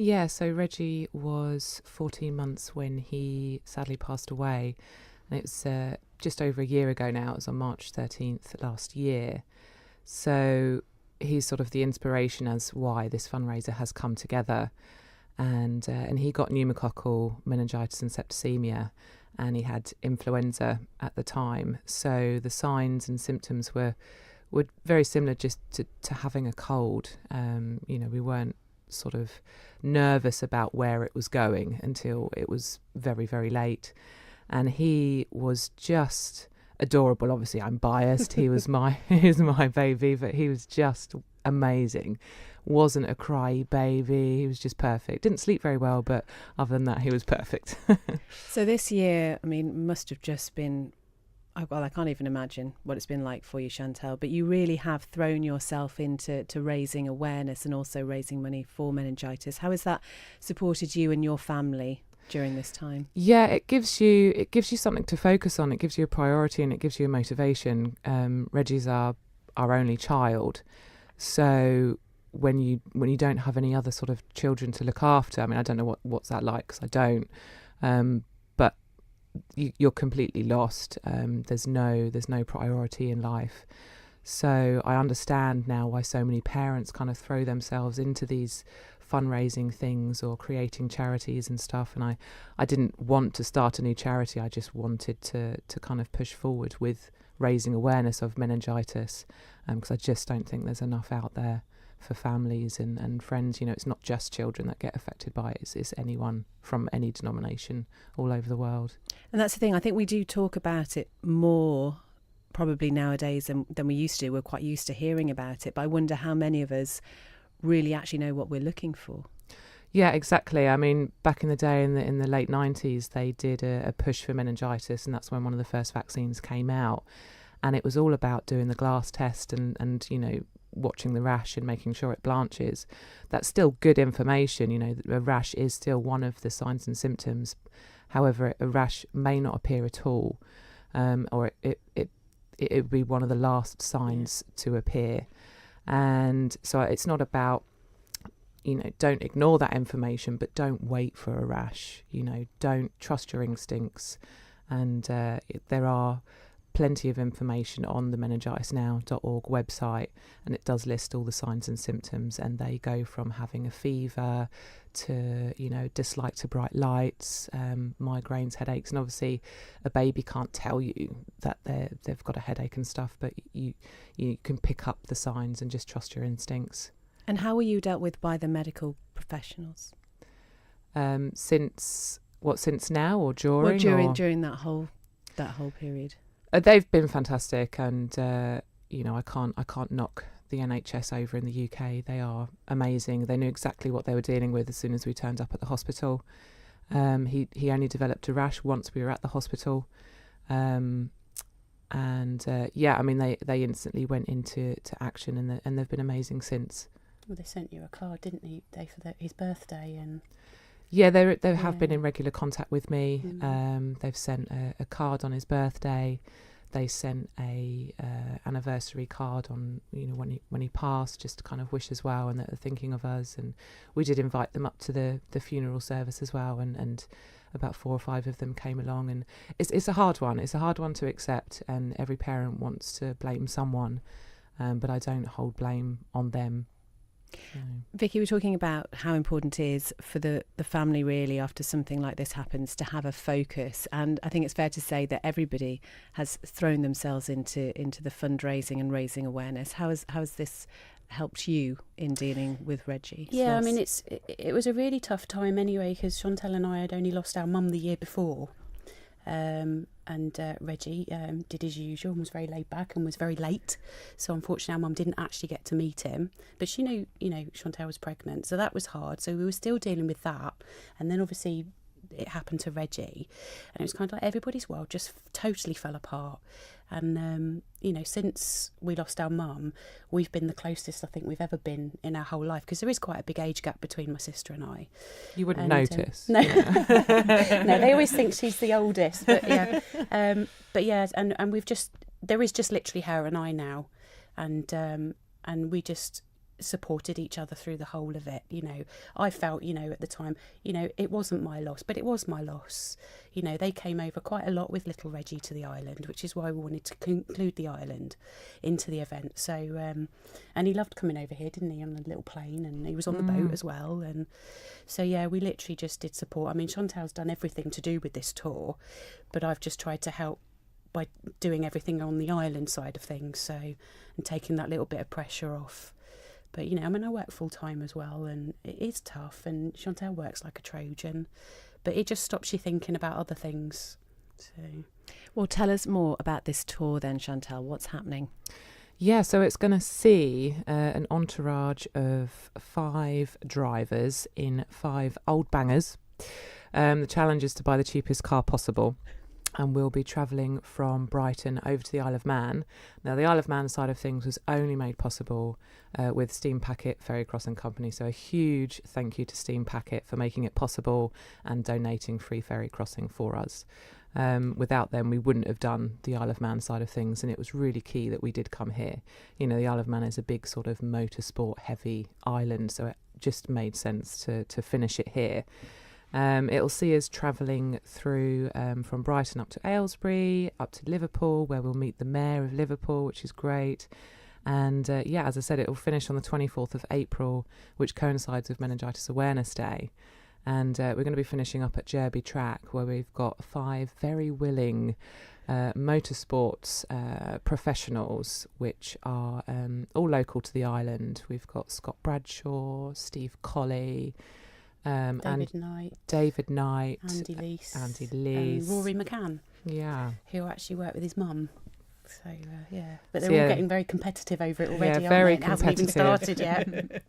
Yeah, so Reggie was 14 months when he sadly passed away. And it was just over a year ago now. It was on March 13th last year. So he's sort of the inspiration as why this fundraiser has come together. And he got pneumococcal meningitis and septicemia, and he had influenza at the time. So the signs and symptoms were very similar just to having a cold. We weren't sort of nervous about where it was going until it was very, very late. And he was just adorable. Obviously, I'm biased. He was my baby, but he was just amazing. Wasn't a cry baby. He was just perfect. Didn't sleep very well, but other than that, he was perfect. So this year, must have just been, well, I can't even imagine what it's been like for you, Chantal, but you really have thrown yourself into raising awareness and also raising money for meningitis. How has that supported you and your family during this time? Yeah, it gives you something to focus on. It gives you a priority and it gives you a motivation. Reggie's our only child, so when you don't have any other sort of children to look after, I don't know what's that like, because I don't, but you're completely lost. There's no priority in life. So I understand now why so many parents kind of throw themselves into these fundraising things or creating charities and stuff. And I didn't want to start a new charity. I just wanted to kind of push forward with raising awareness of meningitis, because I just don't think there's enough out there for families and friends. It's not just children that get affected by it. It's anyone from any denomination all over the world. And that's the thing. I think we do talk about it more probably nowadays than we used to. We're quite used to hearing about it, but I wonder how many of us really actually know what we're looking for. Yeah, exactly. Back in the day, in the late 90s, they did a push for meningitis, and that's when one of the first vaccines came out. And it was all about doing the glass test and watching the rash and making sure it blanches. That's still good information. A rash is still one of the signs and symptoms. However, a rash may not appear at all, or it would be one of the last signs to appear. And so it's not about, don't ignore that information, but don't wait for a rash. Don't trust your instincts. And there are plenty of information on the meningitisnow.org website, and it does list all the signs and symptoms, and they go from having a fever to dislike to bright lights, migraines, headaches. And obviously a baby can't tell you that they've got a headache and stuff, but you can pick up the signs and just trust your instincts. And how were you dealt with by the medical professionals? Since now or during? Well, during that whole period. They've been fantastic, and I can't knock the NHS over in the UK. They are amazing. They knew exactly what they were dealing with as soon as we turned up at the hospital. He only developed a rash once we were at the hospital, they instantly went into action, and they've been amazing since. Well, they sent you a card, didn't they, for his birthday? And yeah, they have been in regular contact with me. They've sent a card on his birthday. They sent a anniversary card on when he passed, just to kind of wish as well, and that they're thinking of us. And we did invite them up to the funeral service as well, and about 4 or 5 of them came along. And it's a hard one. It's a hard one to accept, and every parent wants to blame someone, but I don't hold blame on them. Vicki, we're talking about how important it is for the family, really, after something like this happens, to have a focus. And I think it's fair to say that everybody has thrown themselves into the fundraising and raising awareness. How has this helped you in dealing with Reggie? Yeah, it was a really tough time anyway, because Chantal and I had only lost our mum the year before. Reggie did his usual and was very laid back and was very late. So unfortunately our mum didn't actually get to meet him. But she knew, Chantal was pregnant. So that was hard. So we were still dealing with that. And then obviously it happened to Reggie. And it was kind of like everybody's world just totally fell apart. And, since we lost our mum, we've been the closest I think we've ever been in our whole life, because there is quite a big age gap between my sister and I. You wouldn't notice. No. No, they always think she's the oldest. But yeah, and we've just, there is just literally her and I now. And we just supported each other through the whole of it. You know, I felt, you know, at the time, you know, it wasn't my loss, but it was my loss. You know, they came over quite a lot with little Reggie to the island, which is why we wanted to include the island into the event. So, and he loved coming over here, didn't he, on a little plane, and he was on the boat as well. And so, yeah, we literally just did support. I mean, Chantal's done everything to do with this tour, but I've just tried to help by doing everything on the island side of things, so, and taking that little bit of pressure off. But, you know, I mean, I work full time as well, and it is tough, and Chantal works like a Trojan, but it just stops you thinking about other things. So, well, tell us more about this tour then, Chantal. What's happening? Yeah, so it's going to see an entourage of 5 drivers in 5 old bangers. The challenge is to buy the cheapest car possible. And we'll be travelling from Brighton over to the Isle of Man. Now, the Isle of Man side of things was only made possible with Steam Packet Ferry Crossing Company. So a huge thank you to Steam Packet for making it possible and donating free ferry crossing for us. Without them, we wouldn't have done the Isle of Man side of things, and it was really key that we did come here. You know, the Isle of Man is a big sort of motorsport heavy island, so it just made sense to finish it here. It'll see us travelling through from Brighton up to Aylesbury, up to Liverpool, where we'll meet the Mayor of Liverpool, which is great. And yeah, as I said, it will finish on the 24th of April, which coincides with Meningitis Awareness Day. And we're going to be finishing up at Derby Track, where we've got 5 very willing motorsports professionals, which are all local to the island. We've got Scott Bradshaw, Steve Colley, David Knight, Andy Leese, and Rory McCann, who actually worked with his mum. So yeah, but they're all getting very competitive over it already. Yeah, very aren't they? It hasn't even started yet.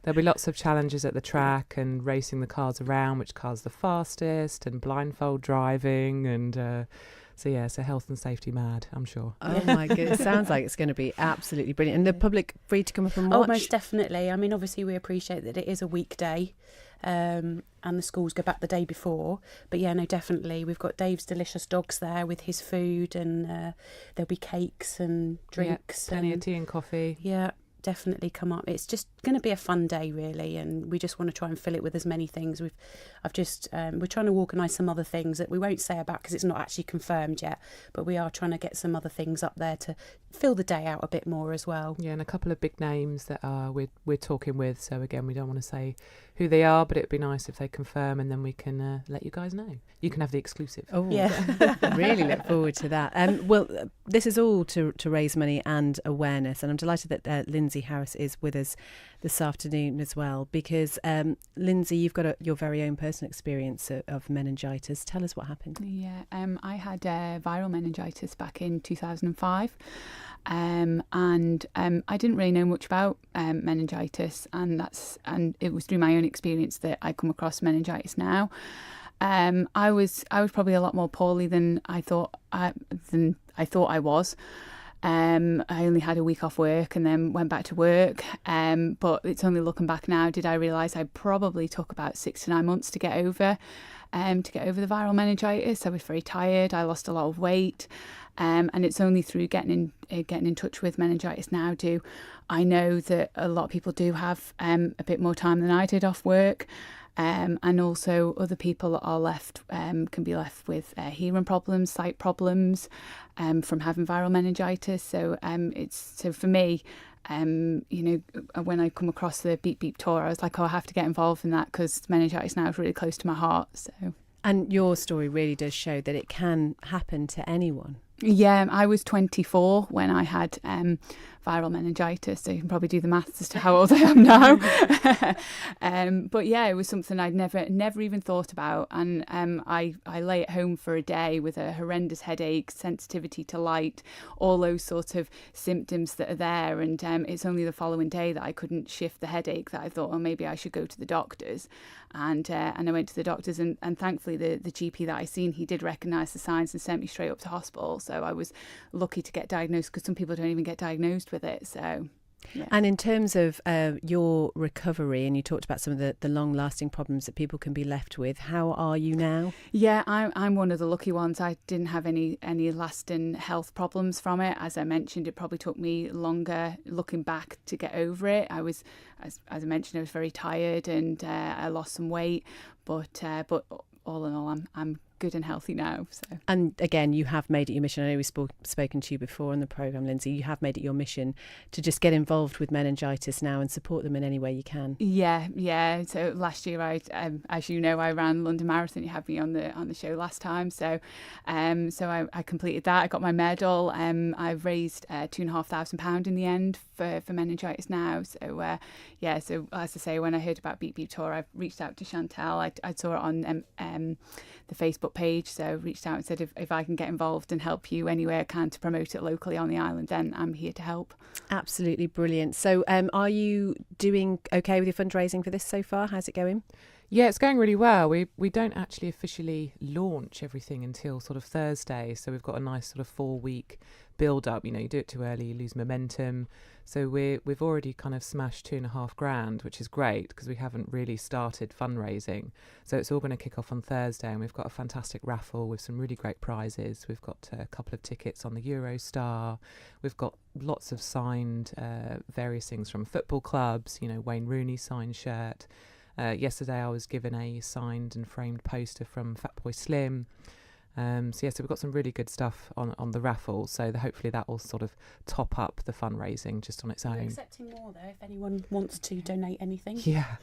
There'll be lots of challenges at the track and racing the cars around, which car's the fastest, and blindfold driving, and so health and safety mad, I'm sure. Oh my goodness, sounds like it's going to be absolutely brilliant. And the public free to come up and watch? Oh, most definitely. I mean, obviously we appreciate that it is a weekday, and the schools go back the day before. But yeah, no, definitely. We've got Dave's Delicious Dogs there with his food, and there'll be cakes and drinks. Plenty of tea and coffee. Yeah. Definitely come up. It's just going to be a fun day, really, and we just want to try and fill it with as many things. We're trying to organise some other things that we won't say about because it's not actually confirmed yet, but we are trying to get some other things up there to fill the day out a bit more as well. Yeah, and a couple of big names that we're talking with. So again, we don't want to say who they are, but it'd be nice if they confirm, and then we can let you guys know. You can have the exclusive. Oh, yeah. Really look forward to that. Well, this is all to raise money and awareness, and I'm delighted that Lynsey Harris is with us this afternoon as well, because Lynsey, you've got your very own personal experience of meningitis. Tell us what happened. Yeah, I had viral meningitis back in 2005. And I didn't really know much about meningitis, and it was through my own experience that I come across Meningitis Now. I was probably a lot more poorly than I thought I was. I only had a week off work and then went back to work. But it's only looking back now did I realise I probably took about 6 to 9 months to get over the viral meningitis. I was very tired. I lost a lot of weight. And it's only through getting in touch with Meningitis Now I know that a lot of people do have a bit more time than I did off work. And also other people are can be left with hearing problems, sight problems from having viral meningitis. So so for me, when I come across the Beep Beep tour, I was like, I have to get involved in that because Meningitis Now is really close to my heart. So. And your story really does show that it can happen to anyone. Yeah, I was 24 when I had viral meningitis, so you can probably do the maths as to how old I am now. But yeah, it was something I'd never even thought about, and I lay at home for a day with a horrendous headache, sensitivity to light, all those sort of symptoms that are there, and it's only the following day that I couldn't shift the headache that I thought, oh, maybe I should go to the doctors. And I went to the doctors, and thankfully the GP that I seen, he did recognise the signs and sent me straight up to hospital. So I was lucky to get diagnosed, because some people don't even get diagnosed with it. So Yeah. And in terms of your recovery, and you talked about some of the long-lasting problems that people can be left with, how are you now? Yeah, I'm one of the lucky ones. I didn't have any lasting health problems from it. As I mentioned, it probably took me longer looking back to get over it. I was, as I mentioned, I was very tired and I lost some weight, but all in all, I'm good and healthy now. So. And again, you have made it your mission. I know we've spoken to you before on the programme, Lynsey. You have made it your mission to just get involved with Meningitis Now and support them in any way you can. Yeah. So last year, I as you know, I ran London Marathon. You had me on the show last time. So I completed that. I got my medal. I've raised £2,500 in the end for Meningitis Now. So So as I say, when I heard about Beep Beep Tour, I reached out to Chantal. I saw it on the Facebook page, so reached out and said if I can get involved and help you any way I can to promote it locally on the island, then I'm here to help. Absolutely brilliant. So are you doing okay with your fundraising for this so far? How's it going? Yeah, it's going really well. We don't actually officially launch everything until sort of Thursday, so we've got a nice sort of 4-week build up. You know, you do it too early, you lose momentum. So we've already kind of smashed $2,500, which is great because we haven't really started fundraising. So it's all going to kick off on Thursday, and we've got a fantastic raffle with some really great prizes. We've got a couple of tickets on the Eurostar. We've got lots of signed various things from football clubs. You know, Wayne Rooney signed shirt. Yesterday I was given a signed and framed poster from Fatboy Slim. So we've got some really good stuff on the raffle. So hopefully that will sort of top up the fundraising just on its own. We're accepting more though if anyone wants to donate anything. Yeah.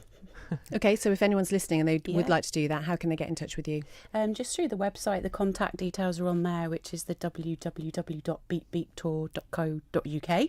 Okay, so if anyone's listening and they would like to do that, how can they get in touch with you? Just through the website. The contact details are on there, which is the www.beepbeeptour.co.uk.